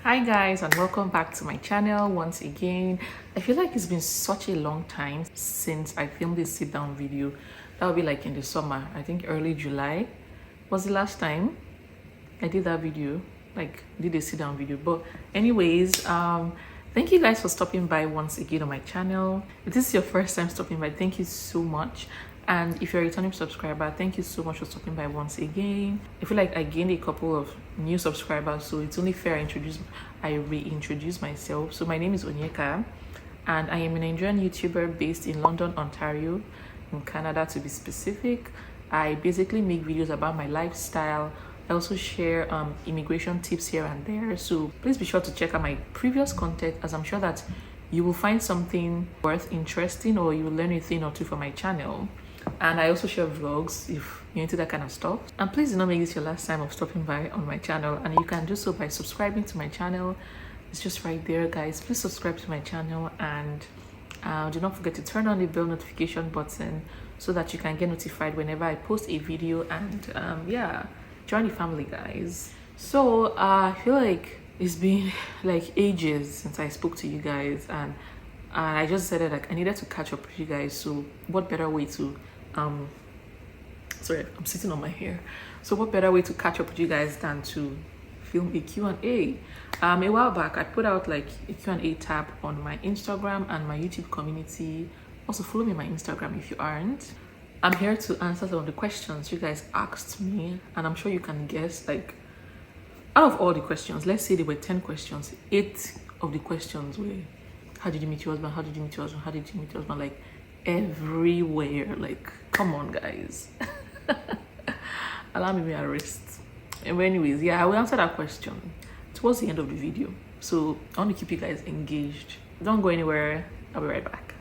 Hi guys, and welcome back to my channel once again. I feel like it's been such a long time since I filmed this sit down video. That would be like in the summer. I think early July was the last time I did that video, like did a sit down video. But anyways, thank you guys for stopping by once again on my channel. If this is your first time stopping by, thank you so much. And if you're a returning subscriber, thank you so much for stopping by once again. I feel like I gained a couple of new subscribers, so it's only fair I reintroduce myself. So my name is Onyeka, and I am a Nigerian YouTuber based in London, Ontario, in Canada to be specific. I basically make videos about my lifestyle. I also share immigration tips here and there. So please be sure to check out my previous content, as I'm sure that you will find something worth interesting, or you will learn a thing or two from my channel. And I also share vlogs if you're into that kind of stuff. And please do not make this your last time of stopping by on my channel, and you can do so by subscribing to my channel. It's just right there, guys. Please subscribe to my channel, and do not forget to turn on the bell notification button so that you can get notified whenever I post a video. And yeah, join the family, guys. So I feel like it's been like ages since I spoke to you guys, and I just said like I needed to catch up with you guys. So what better way to sorry, I'm sitting on my hair. So what better way to catch up with you guys than to film a Q&A? A while back I put out like a Q&A tab on my Instagram and my YouTube community. Also follow me on my Instagram if you aren't. I'm here to answer some of the questions you guys asked me, and I'm sure you can guess, like, out of all the questions, let's say there were 10 questions, 8 of the questions were, how did you meet your husband? How did you meet your husband? How did you meet your husband? Like, everywhere. Like, come on, guys. Allow me to arrest. And anyways, yeah, I will answer that question towards the end of the video. So I want to keep you guys engaged. Don't go anywhere. I'll be right back.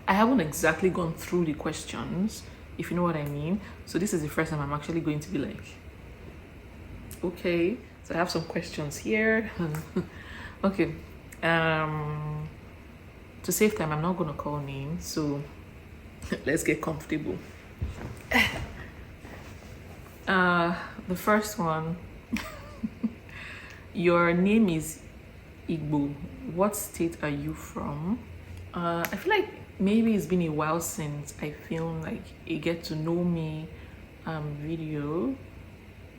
I haven't exactly gone through the questions, if you know what I mean. So this is the first time I'm actually going to be like, okay, so I have some questions here. Okay, to save time, I'm not gonna call names, so let's get comfortable. The first one, your name is Igbo. What state are you from? I feel like maybe it's been a while since I filmed like a get to know me video.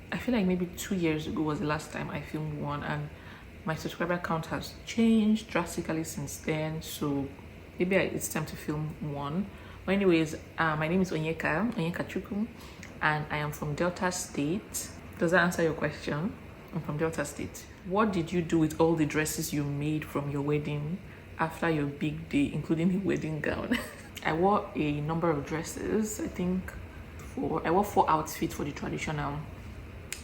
I feel like maybe 2 years ago was the last time I filmed one, and my subscriber count has changed drastically since then, so maybe it's time to film one. But anyways, my name is Onyeka Chukwu, and I am from Delta State. Does that answer your question? I'm from Delta State. What did you do with all the dresses you made from your wedding after your big day, including the wedding gown? I wore a number of dresses. I wore 4 outfits for the traditional.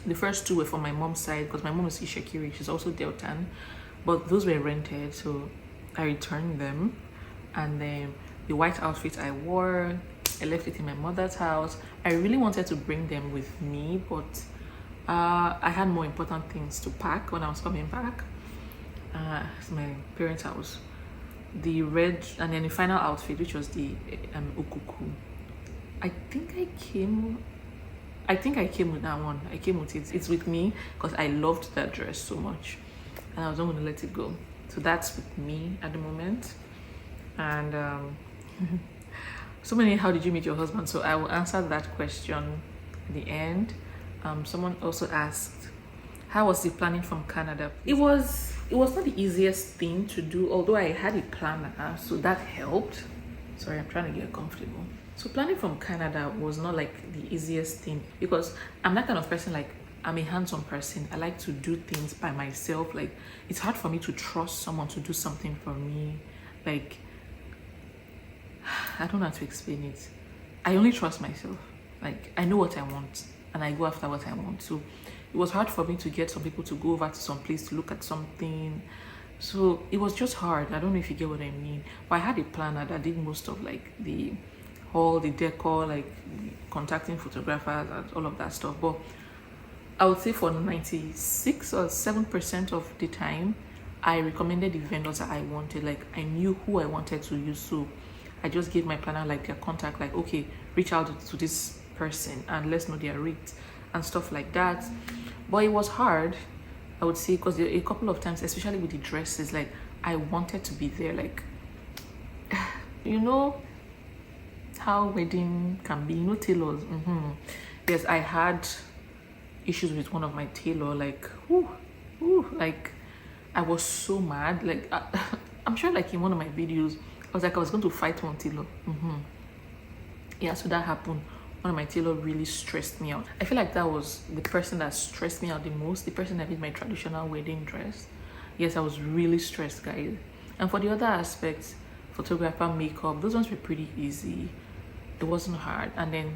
The first 2 were from my mom's side, because my mom is Ishekiri, she's also Deltan, but those were rented, so I returned them. And then the white outfit I wore, I left it in my mother's house. I really wanted to bring them with me, but I had more important things to pack when I was coming back. It's my parents' house. The red, and then the final outfit, which was the okuku. I think I came with that one. I came with it. It's with me because I loved that dress so much, and I was not going to let it go. So that's with me at the moment. And so many, how did you meet your husband? So I will answer that question at the end. Someone also asked, how was the planning from Canada? It was not the easiest thing to do, although I had a planner, so that helped. Sorry, I'm trying to get comfortable. So planning from Canada was not like the easiest thing, because I'm that kind of person, like I'm a hands-on person. I like to do things by myself. Like, it's hard for me to trust someone to do something for me. Like, I don't know how to explain it. I only trust myself. Like, I know what I want and I go after what I want. So it was hard for me to get some people to go over to some place to look at something. So it was just hard. I don't know if you get what I mean. But I had a planner that did most of like the decor, like contacting photographers and all of that stuff. But I would say for 96 or 7% of the time, I recommended the vendors that I wanted. Like I knew who I wanted to use, so I just gave my planner like their contact, like okay, reach out to this person and let's know their rate and stuff like that. But it was hard, I would say, because a couple of times, especially with the dresses, like I wanted to be there, like you know how wedding can be, tailors. Yes, I had issues with one of my tailor, like like I was so mad, like I'm sure like in one of my videos I was like I was going to fight one tailor. Yeah, so that happened. One of my tailor really stressed me out. I feel like that was the person that stressed me out the most, the person that did my traditional wedding dress. Yes, I was really stressed, guys. And for the other aspects, photographer, makeup, those ones were pretty easy. It wasn't hard. And then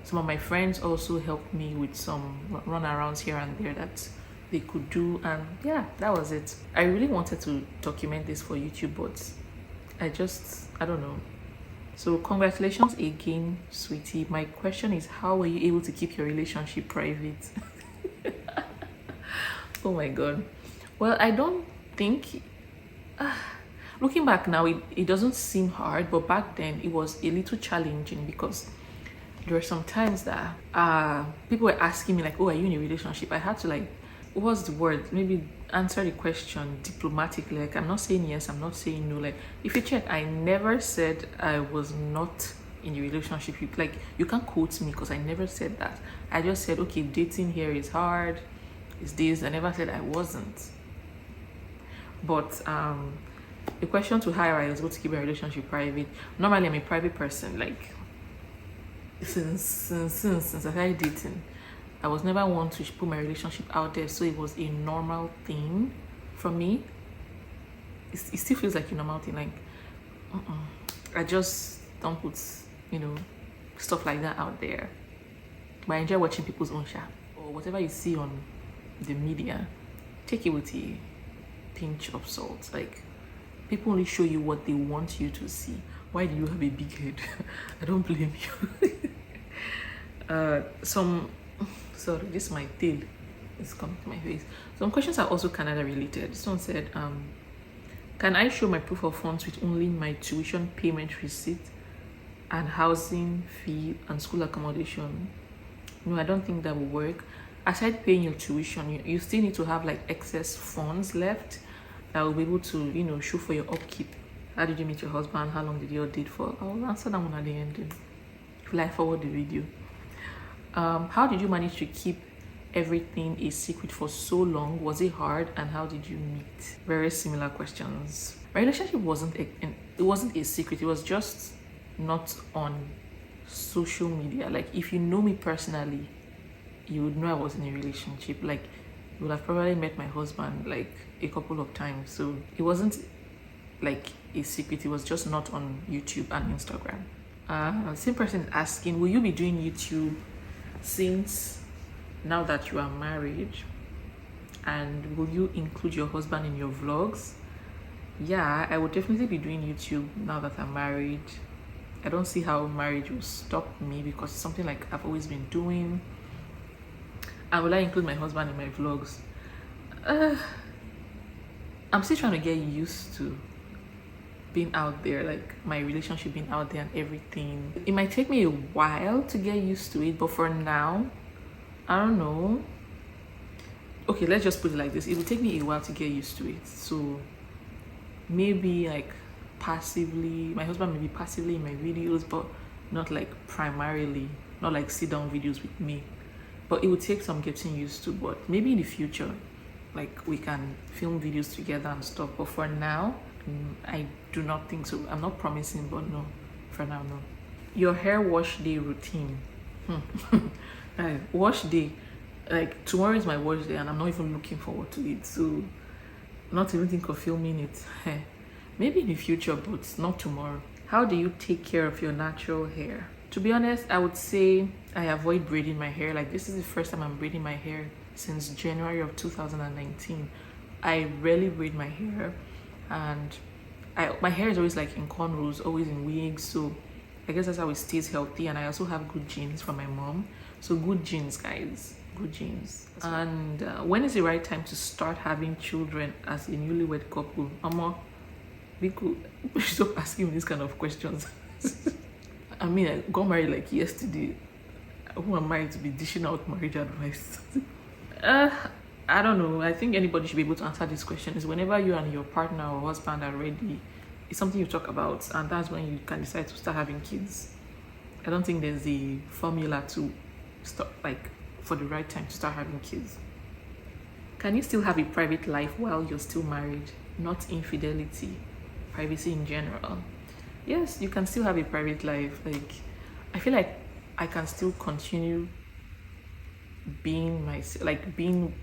some of my friends also helped me with some runarounds here and there that they could do, and yeah, that was it. I really wanted to document this for YouTube, but I don't know. So congratulations again, sweetie. My question is, how were you able to keep your relationship private? Oh my god. Well, I don't think looking back now, it doesn't seem hard, but back then it was a little challenging because there were some times that people were asking me like, oh, are you in a relationship? I had to like, what's the word, maybe answer the question diplomatically. Like I'm not saying yes, I'm not saying no. Like if you check, I never said I was not in a relationship. Like you can't quote me because I never said that. I just said, okay, dating here is hard, it's this. I never said I wasn't. But the question to how I was able to keep a relationship private, normally I'm a private person. Like since I started dating, I was never one to put my relationship out there, so it was a normal thing for me. It still feels like a normal thing. Like I just don't put stuff like that out there. But I enjoy watching people's own share, or whatever you see on the media. Take it with a pinch of salt. Like people only show you what they want you to see. Why do you have a big head? I don't blame you. Sorry, this is my tail. It's coming to my face. Some questions are also Canada related. This one said, can I show my proof of funds with only my tuition payment receipt and housing fee and school accommodation? No, I don't think that will work. Aside paying your tuition, you still need to have like excess funds left that will be able to, show for your upkeep. How did you meet your husband? How long did you all date for? I'll answer that one at the end. Will I forward the video? How did you manage to keep everything a secret for so long? Was it hard, and how did you meet? Very similar questions. My relationship wasn't a secret. It was just not on social media. Like if you know me personally, you would know I was in a relationship. Like you would have probably met my husband like a couple of times. So it wasn't like a secret. It was just not on YouTube and Instagram. Same person is asking, will you be doing YouTube since now that you are married, and will you include your husband in your vlogs? Yeah, I would definitely be doing YouTube now that I'm married. I don't see how marriage will stop me because it's something like I've always been doing. And will I include my husband in my vlogs? I'm still trying to get used to being out there, like my relationship being out there and everything. It might take me a while to get used to it, but for now, I don't know. Okay, let's just put it like this. It will take me a while to get used to it. So maybe like passively, my husband may be passively in my videos, but not like primarily, not like sit down videos with me. But it would take some getting used to, but maybe in the future, like we can film videos together and stuff. But for now, I do not think so. I'm not promising, but no, for now, no. Your hair wash day routine. Wash day, like tomorrow is my wash day and I'm not even looking forward to it, so not even think of filming it. Maybe in the future, but not tomorrow. How do you take care of your natural hair? To be honest, I would say I avoid braiding my hair. Like this is the first time I'm braiding my hair since January of 2019. I rarely braid my hair, and my hair is always like in cornrows, always in wigs, so I guess that's how it stays healthy. And I also have good genes from my mom, so good genes, guys. Good genes. And when is the right time to start having children as a newlywed couple? Mama, we could stop asking me these kind of questions. I mean, I got married like yesterday. Who am I to be dishing out marriage advice? I don't know. I think anybody should be able to answer this question. Is whenever you and your partner or husband are ready, it's something you talk about, and that's when you can decide to start having kids. I don't think there's a formula to stop, like, for the right time to start having kids. Can you still have a private life while you're still married? Not infidelity, privacy in general. Yes, you can still have a private life. Like, I feel like I can still continue being myself, like being.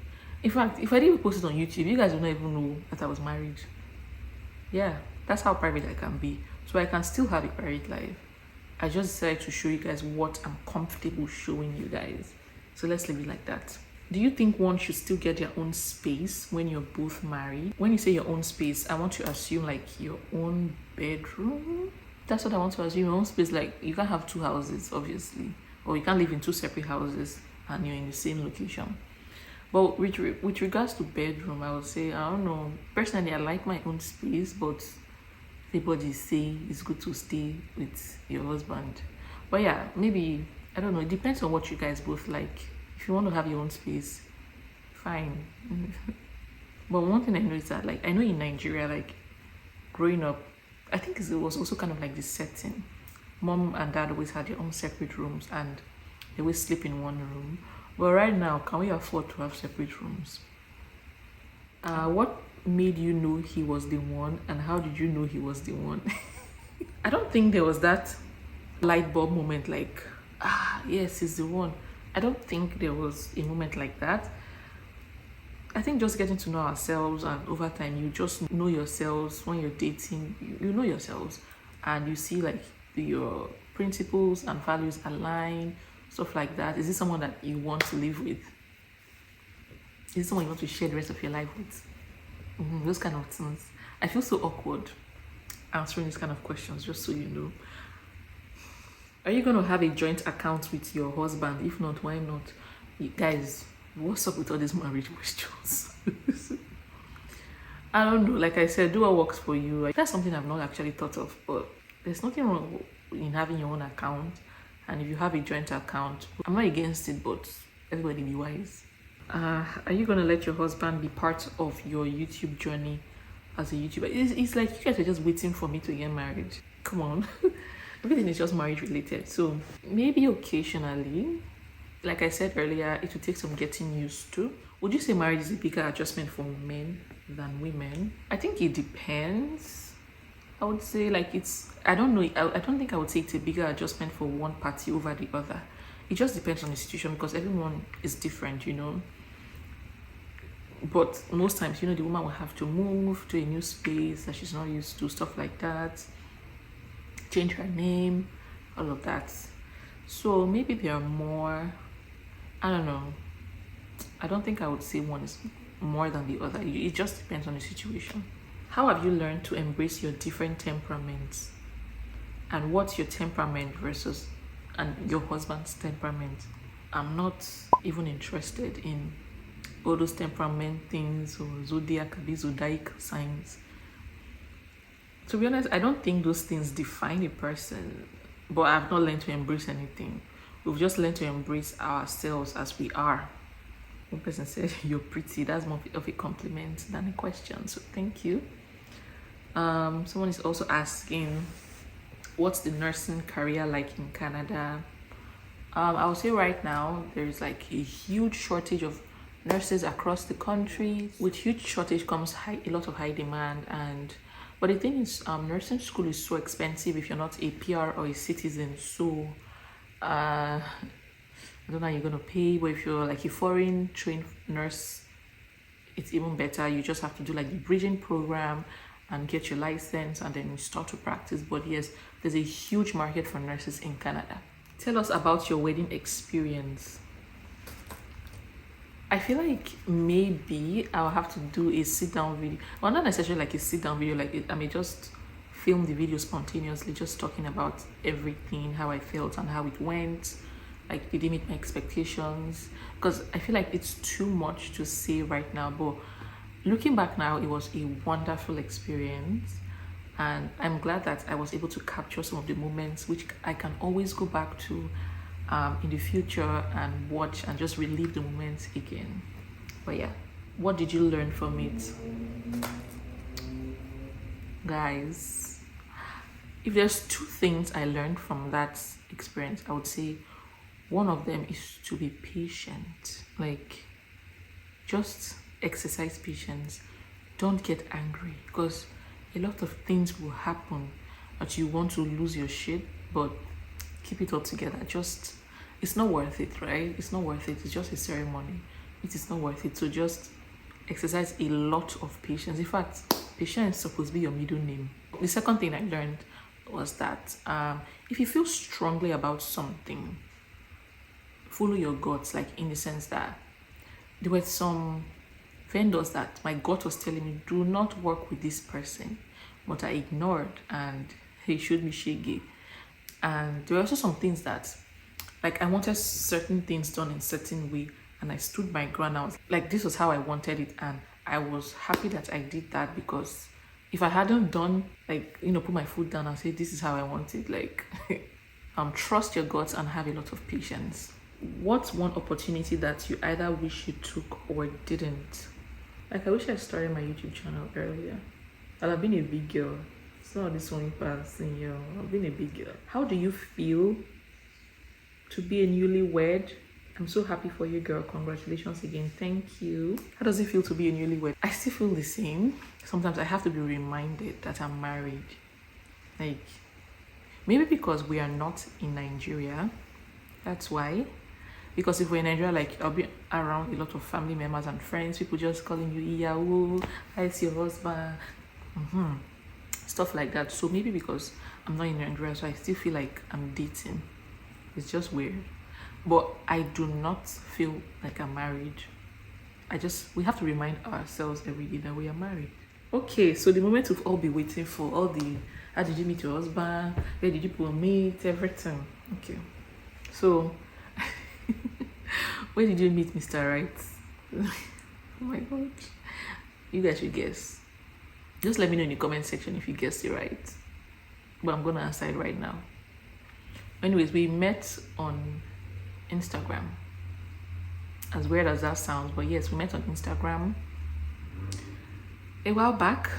In fact, if I didn't post it on YouTube, you guys would not even know that I was married. Yeah, that's how private I can be. So I can still have a private life. I just decided to show you guys what I'm comfortable showing you guys. So let's leave it like that. Do you think one should still get their own space when you're both married? When you say your own space, I want to assume like your own bedroom. That's what I want to assume. Your own space, like you can't have two houses, obviously. Or you can't live in two separate houses and you're in the same location. But with regards to bedroom, I would say, I don't know. Personally, I like my own space, but everybody say it's good to stay with your husband. But yeah, maybe, I don't know. It depends on what you guys both like. If you want to have your own space, fine. But one thing I know is that, like, I know in Nigeria, like, growing up, I think it was also kind of like this setting. Mom and dad always had their own separate rooms and they always sleep in one room. But right now, can we afford to have separate rooms? What made you know he was the one, and how did you know he was the one? I don't think there was that light bulb moment like, yes, he's the one. I don't think there was a moment like that. I think just getting to know ourselves, and over time you just know yourselves. When you're dating, you know yourselves and you see like your principles and values align, stuff like that. Is this someone that you want to live with? Is this someone you want to share the rest of your life with? Those kind of things. I feel so awkward answering these kind of questions, just so you know. Are you going to have a joint account with your husband? If not, why not? Guys, what's up with all these marriage questions? I don't know. Like I said, do what works for you. That's something I've not actually thought of, but there's nothing wrong in having your own account. And if you have a joint account, I'm not against it, but everybody be wise. Are you going to let your husband be part of your YouTube journey as a YouTuber? It's like you guys are just waiting for me to get married. Come on. Everything is just marriage related. So maybe occasionally, like I said earlier, it will take some getting used to. Would you say marriage is a bigger adjustment for men than women? I think it depends. I would say like I don't know. I don't think I would say it's a bigger adjustment for one party over the other. It just depends on the situation because everyone is different, you know. But most times, you know, the woman will have to move to a new space that she's not used to, stuff like that. Change her name, all of that. So maybe there are more, I don't know. I don't think I would say one is more than the other. It just depends on the situation. How have you learned to embrace your different temperaments? And what's your temperament versus and your husband's temperament? I'm not even interested in all those temperament things or zodiac signs. To be honest, I don't think those things define a person, but I've not learned to embrace anything. We've just learned to embrace ourselves as we are. One person said, "You're pretty." That's more of a compliment than a question, so thank you. Someone is also asking, what's the nursing career like in Canada? I would say right now there's like a huge shortage of nurses across the country. With huge shortage comes a lot of high demand, but the thing is, nursing school is so expensive if you're not a PR or a citizen. So I don't know how you're gonna pay, but if you're like a foreign trained nurse, it's even better. You just have to do like the bridging program and get your license, and then you start to practice. But yes, there's a huge market for nurses in Canada. Tell us about your wedding experience. I feel like maybe I'll have to do a sit-down video. Well, not necessarily like a sit-down video, like I may just film the video spontaneously, just talking about everything, how I felt and how it went, Like, did he meet my expectations? Because I feel like it's too much to say right now, but looking back now, it was a wonderful experience, and I'm glad that I was able to capture some of the moments which I can always go back to in the future and watch and just relive the moments again. But yeah, what did you learn from it, guys? If there's two things I learned from that experience, I would say one of them is to be patient. Like, just exercise patience. Don't get angry, because a lot of things will happen that you want to lose your shit, but keep it all together. Just, it's not worth it, right? It's not worth it. It's just a ceremony. It is not worth it. So just exercise a lot of patience. In fact, patience is supposed to be your middle name. The second thing I learned was that if you feel strongly about something, follow your guts. Like, in the sense that there were some vendors that my gut was telling me, do not work with this person, but I ignored, and he showed me shaggy. And there were also some things that, like, I wanted certain things done in a certain way, and I stood my ground. I was like, this was how I wanted it, and I was happy that I did that, because if I hadn't done, like, put my foot down and say, this is how I want it, like, trust your guts and have a lot of patience. What's one opportunity that you either wish you took or didn't? Like, I wish I started my YouTube channel earlier. I'd have been a big girl. It's not this one person, yo. I've been a big girl. How do you feel to be a newlywed? I'm so happy for you, girl. Congratulations again. Thank you. How does it feel to be a newlywed? I still feel the same. Sometimes I have to be reminded that I'm married. Like, maybe because we are not in Nigeria. That's why. Because if we're in Nigeria, like, I'll be around a lot of family members and friends, people just calling you Iyawo, I see your husband, stuff like that. So maybe because I'm not in Nigeria, so I still feel like I'm dating. It's just weird. But I do not feel like I'm married. We have to remind ourselves every day that we are married. Okay, so the moment we've all been waiting for, all the, how did you meet your husband? Where did you meet? Everything. Okay. So, where did you meet Mr. Right? Oh my god. You guys should guess. Just let me know in the comment section if you guessed it right. But I'm gonna answer it right now. Anyways, we met on Instagram. As weird as that sounds, but yes, we met on Instagram a while back.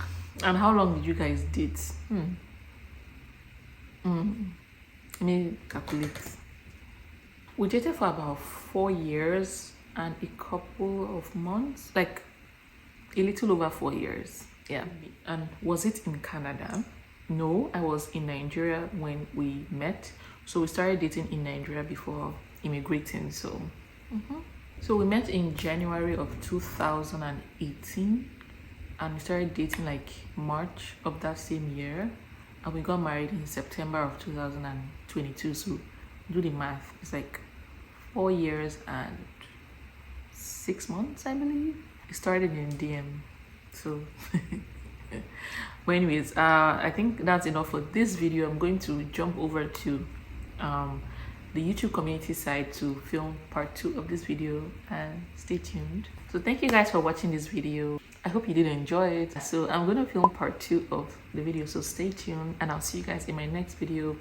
And how long did you guys date? Let me calculate. We dated for about 4 years and a couple of months, like a little over 4 years. Yeah. And was it in Canada? No, I was in Nigeria when we met. So we started dating in Nigeria before immigrating. So we met in January of 2018, and we started dating like March of that same year, and we got married in September of 2022. So do the math, it's like 4 years and 6 months, I believe. It started in DM. So but anyways, I think that's enough for this video. I'm going to jump over to the YouTube community side to film part 2 of this video, and stay tuned. So thank you guys for watching this video. I hope you did enjoy it. So I'm going to film part 2 of the video, so stay tuned, and I'll see you guys in my next video.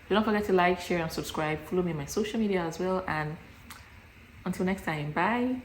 So don't forget to like, share, and subscribe. Follow me on my social media as well, and until next time, bye.